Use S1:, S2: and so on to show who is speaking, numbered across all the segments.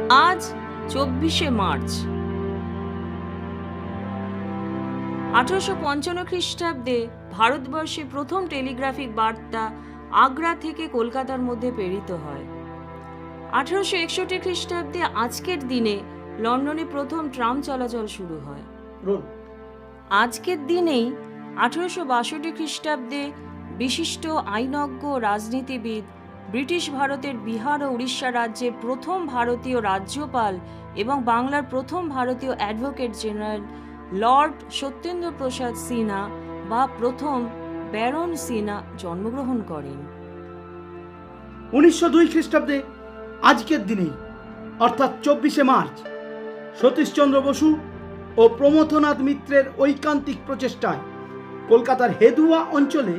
S1: আজ 24শে মার্চ। 1855 খ্রিস্টাব্দে ভারতবর্ষে প্রথম টেলিগ্রাফিক বার্তা আগ্রা থেকে কলকাতার মধ্যে প্রেরিত হয়। 1861 খ্রিস্টাব্দে আজকের দিনে লন্ডনে প্রথম ট্রাম চলাচল শুরু হয়। আজকের দিনেই 1862 খ্রিস্টাব্দে বিশিষ্ট আইনজ্ঞ রাজনীতিবিদ, ব্রিটিশ ভারতের বিহার ও উড়িষ্যা রাজ্যের প্রথম ভারতীয় রাজ্যপাল এবং বাংলার প্রথম ভারতীয় অ্যাডভোকেট জেনারেল লর্ড সত্যেন্দ্র প্রসাদ সিনহা বা প্রথম ব্যারন সিনহা জন্মগ্রহণ করেন।
S2: 1902 খ্রিস্টাব্দে আজকের দিনেই অর্থাৎ 24শে মার্চ সতীশচন্দ্র বসু ও প্রমথনাথ মিত্রের ঐকান্তিক প্রচেষ্টায় কলকাতার হেদুয়া অঞ্চলে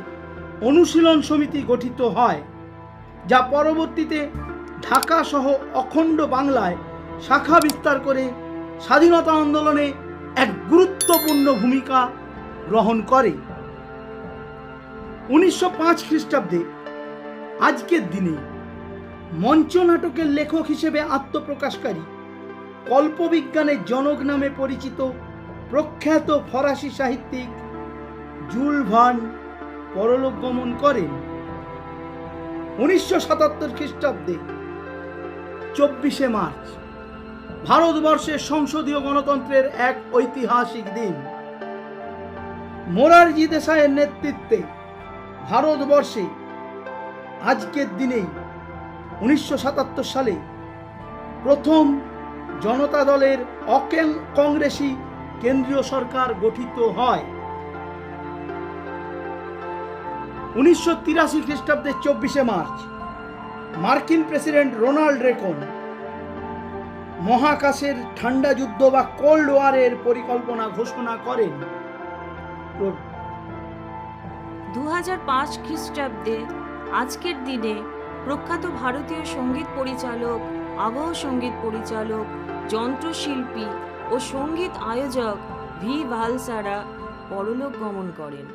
S2: অনুশীলন সমিতি গঠিত হয়, যা পরবর্তীতে ঢাকা সহ অখণ্ড বাংলায় শাখা বিস্তার করে স্বাধীনতা আন্দোলনে এক গুরুত্বপূর্ণ ভূমিকা গ্রহণ করে। 1905 খ্রিস্টাব্দে আজকের দিনে মঞ্চ নাটকের লেখক হিসেবে আত্মপ্রকাশকারী, কল্পবিজ্ঞানের জনক নামে পরিচিত প্রখ্যাত ফরাসি সাহিত্যিক জুল ভার্ন পরলোক গমন করেন। 1977 খ্রিস্টাব্দে 24শে মার্চ ভারতবর্ষের সংসদীয় গণতন্ত্রের এক ঐতিহাসিক দিন। মোরারজি দেশাইয়ের নেতৃত্বে ভারতবর্ষে আজকের দিনেই 1977 সালে প্রথম জনতা দলের কংগ্রেসি কেন্দ্রীয় সরকার গঠিত হয়। 1983 খ্রিস্টাব্দে 24শে মার্চ মার্কিন প্রেসিডেন্ট রোনাল্ড রেগন মহাকাশের ঠান্ডা যুদ্ধ বা কোল্ড ওয়ারের পরিকল্পনা ঘোষণা করেন।
S1: 2005 খ্রিস্টাব্দে আজকের দিনে প্রখ্যাত ভারতীয় সঙ্গীত পরিচালক, আবহ সঙ্গীত পরিচালক, যন্ত্রশিল্পী ও সঙ্গীত আয়োজক ভি ভালসারা পরলোক গমন করেন।